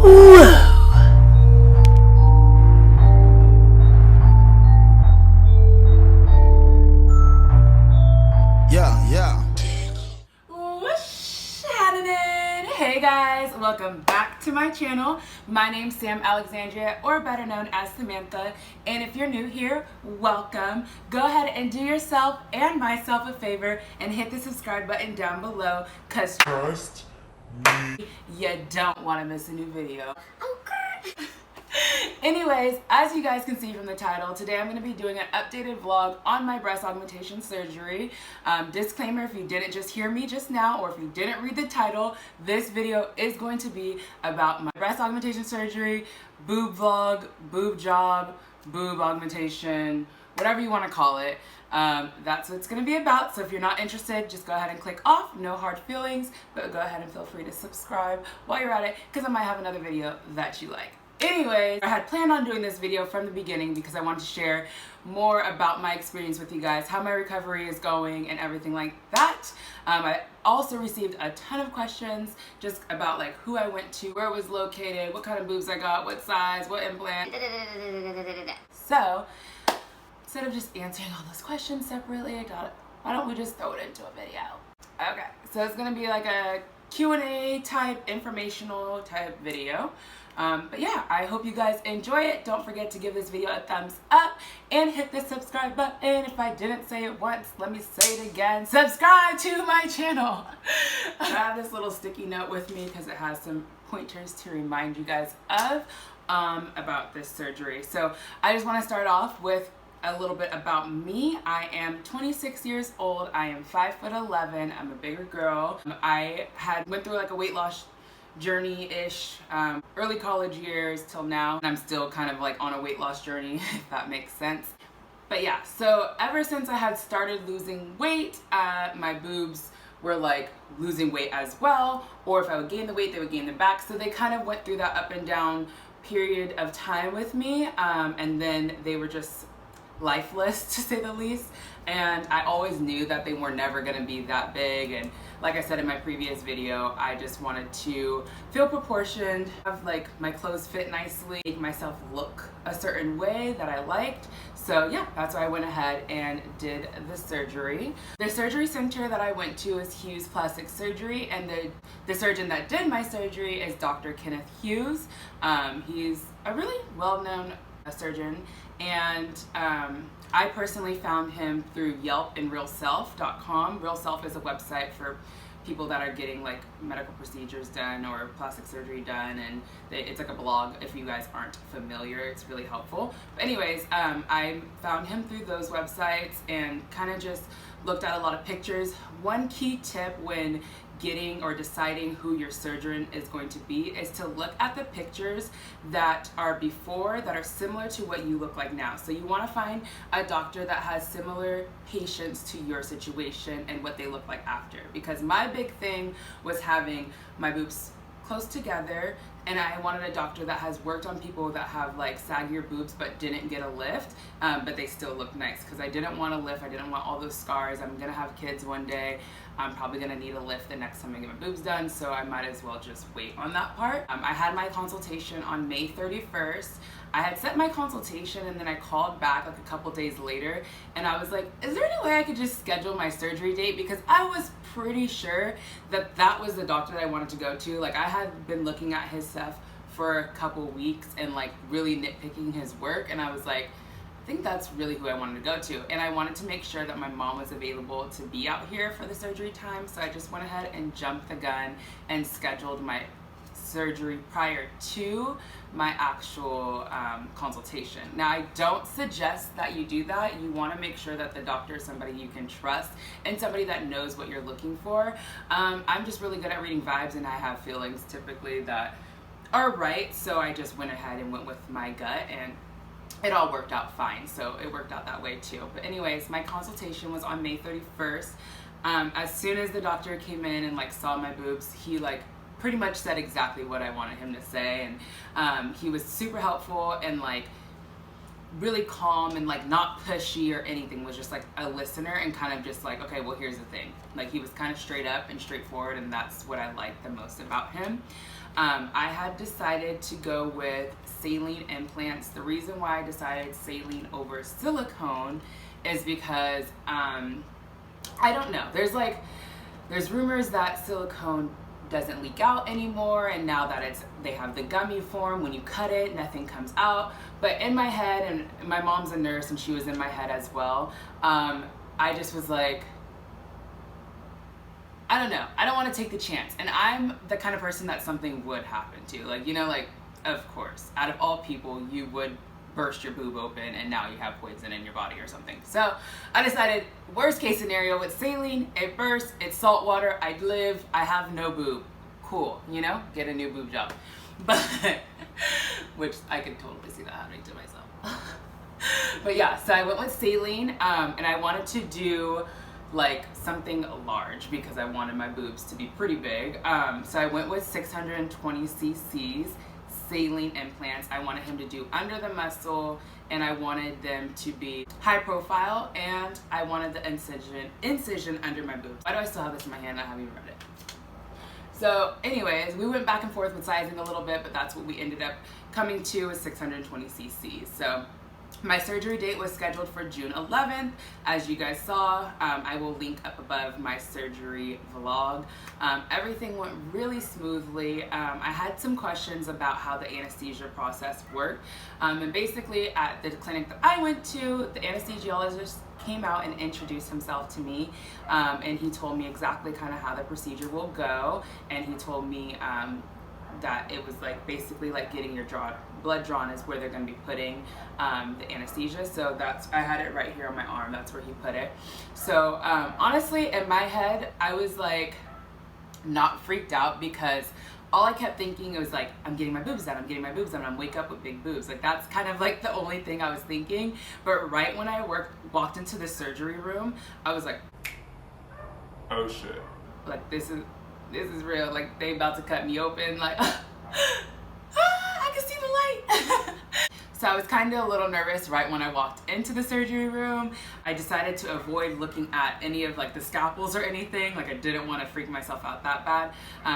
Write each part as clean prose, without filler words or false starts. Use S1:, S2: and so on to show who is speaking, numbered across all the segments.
S1: Whoa. What's happening? Hey guys, welcome back to my channel. My name's SamAlexandria, or better known as Samantha, and if you're new here, welcome. Go ahead and do yourself and myself a favor and hit the subscribe button down below, cause trust me, you don't want to miss a new video. Okay. Anyways, as you guys can see from the title, today I'm going to be doing an updated vlog on my breast augmentation surgery. Disclaimer, if you didn't just hear me just now, or if you didn't read the title, this video is going to be about my breast augmentation surgery, boob vlog, boob job, boob augmentation, whatever you want to call it. That's what it's going to be about. So if you're not interested, just go ahead and click off. No hard feelings, but go ahead and feel free to subscribe while you're at it, because I might have another video that you like. Anyways, I had planned on doing this video from the beginning because I wanted to share more about my experience with you guys, how my recovery is going and everything like that. I also received a ton of questions just about like who I went to, where it was located, what kind of boobs I got, what size, what implant. So instead of just answering all those questions separately, why don't we just throw it into a video? Okay, so it's gonna be like a Q&A type, informational type video. But yeah, I hope you guys enjoy it. Don't forget to give this video a thumbs up and hit the subscribe button. If I didn't say it once, let me say it again. Subscribe to my channel. I have this little sticky note with me because it has some pointers to remind you guys of about this surgery. So I just want to start off with a little bit about me. I am 26 years old. I am 5'11". I'm a bigger girl. I went through like a weight loss journey-ish, early college years till now, and I'm still kind of like on a weight loss journey, if that makes sense. But yeah, so ever since I had started losing weight, my boobs were like losing weight as well, or if I would gain the weight, they would gain them back. So they kind of went through that up and down period of time with me, and then they were just lifeless, to say the least. And I always knew that they were never going to be that big, and like I said in my previous video, I just wanted to feel proportioned, have like my clothes fit nicely, make myself look a certain way that I liked. So yeah, that's why I went ahead and did the surgery. The surgery center that I went to is Hughes Plastic Surgery, and the surgeon that did my surgery is Dr. Kenneth Hughes. He's a really well-known surgeon, and I personally found him through Yelp and realself.com. RealSelf is a website for people that are getting like medical procedures done or plastic surgery done, and it's like a blog if you guys aren't familiar. It's really helpful. But anyways, I found him through those websites and kind of just looked at a lot of pictures. One key tip when getting or deciding who your surgeon is going to be is to look at the pictures that are before, that are similar to what you look like now. So you want to find a doctor that has similar patients to your situation and what they look like after, because my big thing was having my boobs close together, and I wanted a doctor that has worked on people that have like saggier boobs but didn't get a lift, but they still look nice, because I didn't want a lift. I didn't want all those scars. I'm gonna have kids one day. I'm probably gonna need a lift the next time I get my boobs done, so I might as well just wait on that part. I had my consultation on May 31st. I had set my consultation, and then I called back like a couple days later, and I was like, is there any way I could just schedule my surgery date? Because I was pretty sure that that was the doctor that I wanted to go to. Like, I had been looking at his stuff for a couple weeks and like really nitpicking his work, and I was like, I think that's really who I wanted to go to. And I wanted to make sure that my mom was available to be out here for the surgery time, so I just went ahead and jumped the gun and scheduled my surgery prior to my actual consultation. Now, I don't suggest that you do that. You want to make sure that the doctor is somebody you can trust and somebody that knows what you're looking for. I'm just really good at reading vibes, and I have feelings typically that are right, so I just went ahead and went with my gut, and it all worked out fine. So it worked out that way too. But anyways, my consultation was on May 31st. As soon as the doctor came in and like saw my boobs, he like pretty much said exactly what I wanted him to say, and he was super helpful and like really calm and like not pushy or anything, was just like a listener and kind of just like, okay, well, here's the thing. Like, he was kind of straight up and straightforward, and that's what I liked the most about him. I had decided to go with saline implants. The reason why I decided saline over silicone is because I don't know. There's rumors that silicone doesn't leak out anymore, and now that they have the gummy form, when you cut it, nothing comes out. But in my head, and my mom's a nurse and she was in my head as well, I just was like, I don't know. I don't want to take the chance. And I'm the kind of person that something would happen to. Like, you know, like, of course, out of all people, you would burst your boob open and now you have poison in your body or something. So I decided, worst case scenario with saline, it bursts, it's salt water, I live, I have no boob. Cool, you know, get a new boob job. But, which I could totally see that happening to myself. But yeah, so I went with saline, and I wanted to do like something large because I wanted my boobs to be pretty big. So I went with 620 cc's saline implants. I wanted him to do under the muscle, and I wanted them to be high profile, and I wanted the incision under my boobs. Why do I still have this in my hand? I haven't even read it. So anyways, we went back and forth with sizing a little bit, but that's what we ended up coming to, is 620 cc's. So my surgery date was scheduled for June 11th. As you guys saw, I will link up above my surgery vlog. Everything went really smoothly. I had some questions about how the anesthesia process worked. And basically at the clinic that I went to, the anesthesiologist came out and introduced himself to me, and he told me exactly kind of how the procedure will go, and he told me that it was like basically like getting your blood drawn is where they're going to be putting the anesthesia. So I had it right here on my arm, that's where he put it. So honestly, in my head, I was like not freaked out, because all I kept thinking was like, I'm getting my boobs done, I'm getting my boobs done, I'm wake up with big boobs. Like, that's kind of like the only thing I was thinking. But right when I walked into the surgery room, I was like, oh shit, like this is real. Like, they about to cut me open. Like, I can see the light. So I was kind of a little nervous right when I walked into the surgery room. I decided to avoid looking at any of like the scalpels or anything. Like, I didn't want to freak myself out that bad.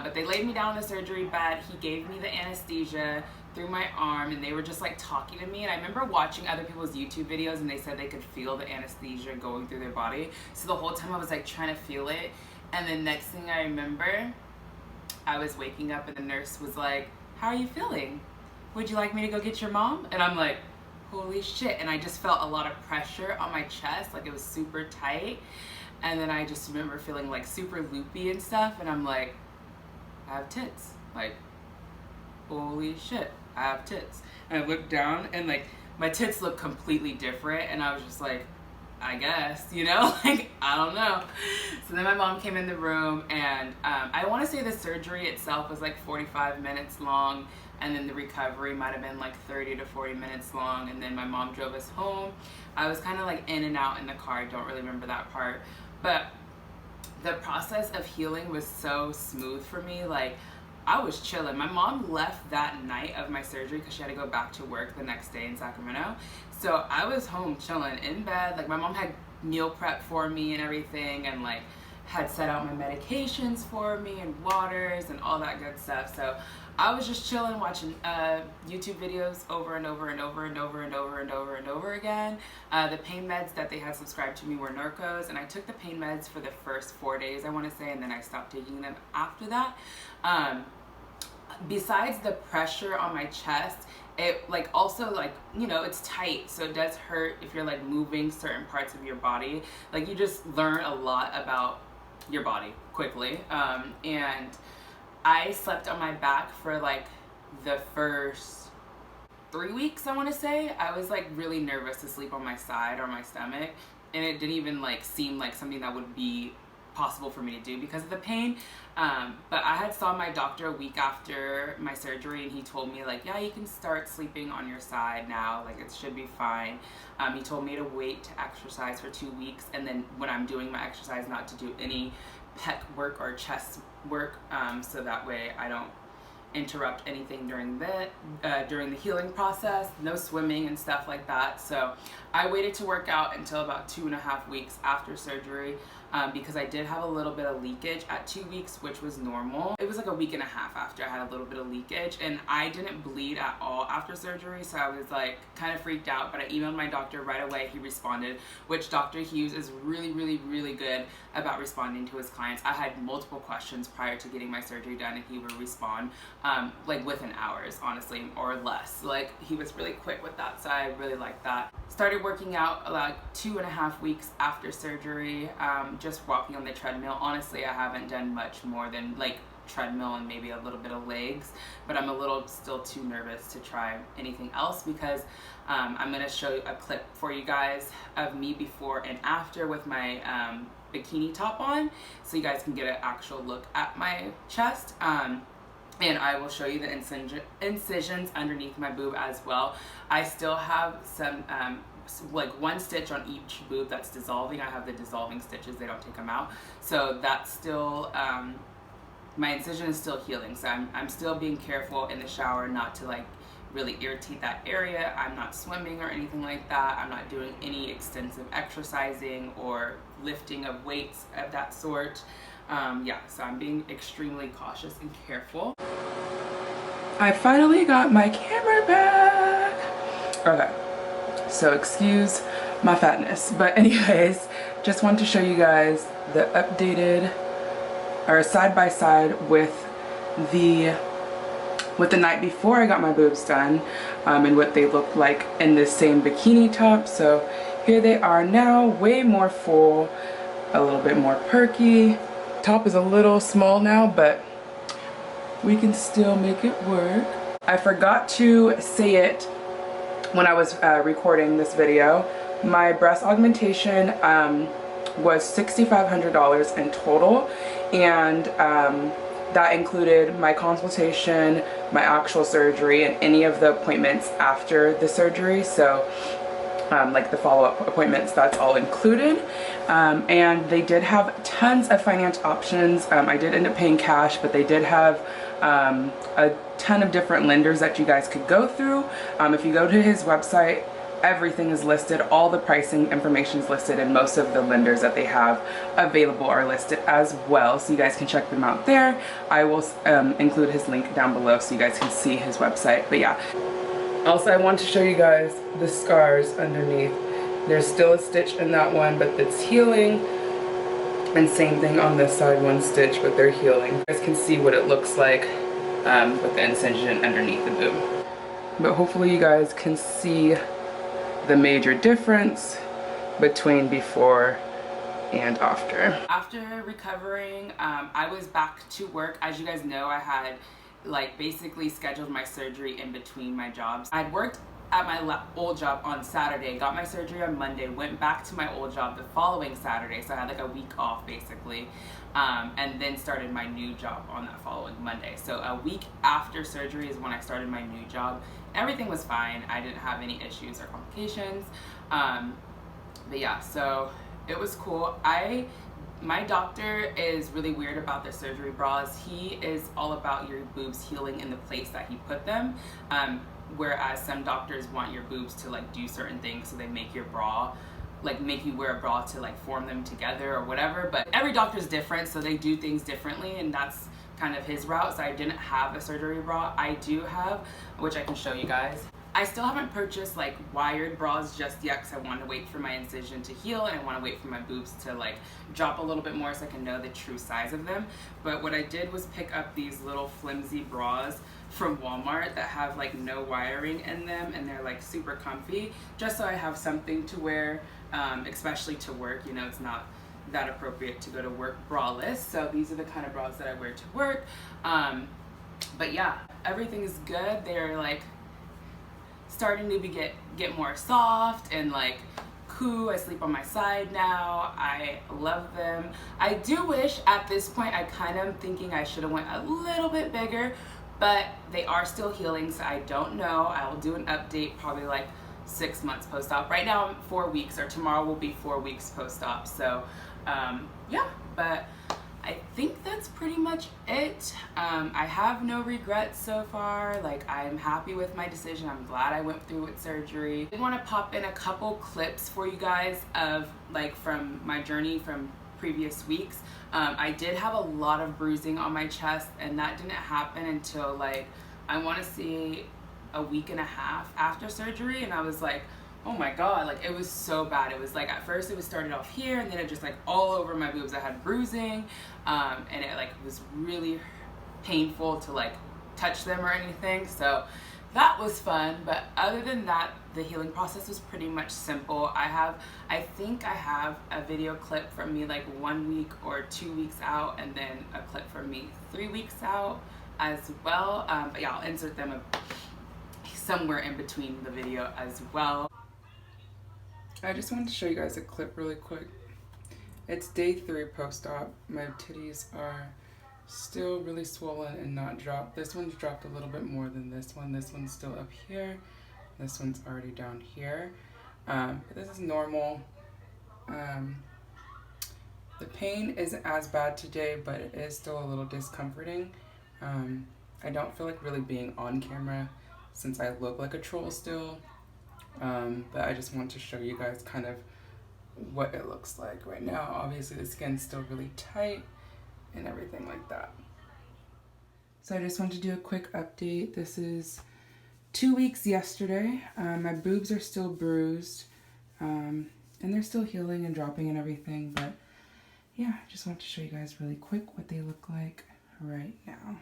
S1: But they laid me down in the surgery bed. He gave me the anesthesia through my arm, and they were just like talking to me. And I remember watching other people's YouTube videos, and they said they could feel the anesthesia going through their body. So the whole time I was like trying to feel it. And the next thing I remember, I was waking up and the nurse was like, how are you feeling? Would you like me to go get your mom? And I'm like, holy shit. And I just felt a lot of pressure on my chest, like it was super tight. And then I just remember feeling like super loopy and stuff. And I'm like, I have tits. Like, holy shit, I have tits. And I looked down and like my tits looked completely different. And I was just like, I guess, you know, like, I don't know. So then my mom came in the room, and I want to say the surgery itself was like 45 minutes long, and then the recovery might have been like 30 to 40 minutes long, and then my mom drove us home. I was kind of like in and out in the car. I don't really remember that part, but the process of healing was so smooth for me. Like, I was chilling. My mom left that night of my surgery because she had to go back to work the next day in Sacramento. So I was home chilling in bed. Like, my mom had meal prep for me and everything, and like had set out my medications for me and waters and all that good stuff. So I was just chilling, watching YouTube videos over and over and over and over and over and over and over again. The pain meds that they had subscribed to me were Narcos, and I took the pain meds for the first 4 days, I want to say, and then I stopped taking them after that. Besides the pressure on my chest, it like also, like, you know, it's tight, so it does hurt if you're like moving certain parts of your body. Like, you just learn a lot about your body quickly. And I slept on my back for like the first 3 weeks, I want to say. I was like really nervous to sleep on my side or my stomach, and it didn't even like seem like something that would be possible for me to do because of the pain. But I had saw my doctor a week after my surgery, and he told me like, yeah, you can start sleeping on your side now, like it should be fine. He told me to wait to exercise for 2 weeks, and then when I'm doing my exercise, not to do any pec work or chest work, so that way I don't interrupt anything during the healing process, no swimming and stuff like that. So I waited to work out until about 2.5 weeks after surgery. because I did have a little bit of leakage at 2 weeks, which was normal. It was like a week and a half after I had a little bit of leakage, and I didn't bleed at all after surgery, so I was like kind of freaked out, but I emailed my doctor right away. He responded, which Dr. Hughes is really good about responding to his clients. I had multiple questions prior to getting my surgery done, and he would respond like within hours, honestly, or less. Like, he was really quick with that, so I really liked that. Started working out like 2.5 weeks after surgery, just walking on the treadmill. Honestly, I haven't done much more than like treadmill and maybe a little bit of legs, but I'm a little still too nervous to try anything else because I'm gonna show you a clip for you guys of me before and after with my bikini top on, so you guys can get an actual look at my chest. And I will show you the incisions underneath my boob as well. I still have some like one stitch on each boob that's dissolving. I have the dissolving stitches, they don't take them out, so that's still my incision is still healing, so I'm still being careful in the shower not to like really irritate that area. I'm not swimming or anything like that. I'm not doing any extensive exercising or lifting of weights of that sort. Yeah, so I'm being extremely cautious and careful. I finally got my camera back. Okay, so excuse my fatness, but anyways, just want to show you guys the updated or side by side with the night before I got my boobs done, and what they looked like in the same bikini top. So here they are now, way more full, a little bit more perky. Top is a little small now, but we can still make it work. I forgot to say it when I was recording this video. My breast augmentation was $6,500 in total, and that included my consultation, my actual surgery, and any of the appointments after the surgery. So like the follow-up appointments, that's all included. And they did have tons of finance options. I did end up paying cash, but they did have a ton of different lenders that you guys could go through. If you go to his website, everything is listed, all the pricing information is listed, and most of the lenders that they have available are listed as well, so you guys can check them out there. I will include his link down below so you guys can see his website. But yeah, also I want to show you guys the scars underneath. There's still a stitch in that one, but it's healing, and same thing on this side, one stitch, but they're healing. You guys can see what it looks like with the incision underneath the boob. But hopefully you guys can see the major difference between before and after. After recovering, I was back to work. As you guys know, I had like basically scheduled my surgery in between my jobs. I'd worked at my old job on Saturday, got my surgery on Monday, went back to my old job the following Saturday, so I had like a week off basically, and then started my new job on that following Monday. So a week after surgery is when I started my new job. Everything was fine. I didn't have any issues or complications, but yeah, so it was cool. My doctor is really weird about the surgery bras. He is all about your boobs healing in the place that he put them, whereas some doctors want your boobs to like do certain things, so they make your bra, like make you wear a bra to like form them together or whatever. But every doctor is different, so they do things differently, and that's kind of his route. So I didn't have a surgery bra. I do have, which I can show you guys. I still haven't purchased like wired bras just yet because I want to wait for my incision to heal, and I want to wait for my boobs to like drop a little bit more so I can know the true size of them. But what I did was pick up these little flimsy bras from Walmart that have like no wiring in them, and they're like super comfy, just so I have something to wear, especially to work. You know, it's not that appropriate to go to work braless, so these are the kind of bras that I wear to work. But yeah, everything is good. They're like starting to get more soft and like cool. I sleep on my side now. I love them. I do wish at this point, I kind of thinking I should have went a little bit bigger, but they are still healing, so I don't know. I will do an update probably like 6 months post-op. Right now I'm 4 weeks, or tomorrow will be 4 weeks post-op. So yeah, but I think that's pretty much it. I have no regrets so far. Like, I'm happy with my decision. I'm glad I went through with surgery. I want to pop in a couple clips for you guys of like from my journey from previous weeks. I did have a lot of bruising on my chest, and that didn't happen until like, I want to say a week and a half after surgery, and I was like, oh my god, like it was so bad. It was like, at first it was started off here, and then it just like all over my boobs I had bruising, and it like was really painful to like touch them or anything. So that was fun, but other than that, the healing process was pretty much simple. I think I have a video clip from me like 1 week or 2 weeks out, and then a clip from me 3 weeks out as well. But yeah, I'll insert them somewhere in between the video as well. I just wanted to show you guys a clip really quick. It's day 3 post-op. My titties are still really swollen and not dropped. This one's dropped a little bit more than this one. This one's still up here. This one's already down here. This is normal. The pain isn't as bad today, but it is still a little discomforting. I don't feel like really being on camera since I look like a troll still. But I just want to show you guys kind of what it looks like right now. Obviously the skin's still really tight and everything like that. So I just want to do a quick update. This is 2 weeks yesterday. My boobs are still bruised, and they're still healing and dropping and everything, but yeah, I just want to show you guys really quick what they look like right now.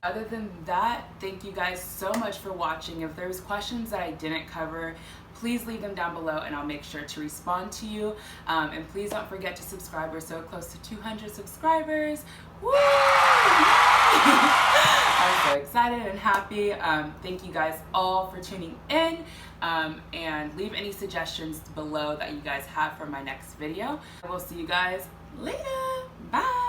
S1: Other than that, thank you guys so much for watching. If there's questions that I didn't cover, please leave them down below and I'll make sure to respond to you. And please don't forget to subscribe. We're so close to 200 subscribers. Woo! I'm so excited and happy. Thank you guys all for tuning in, and leave any suggestions below that you guys have for my next video. I will see you guys later. Bye!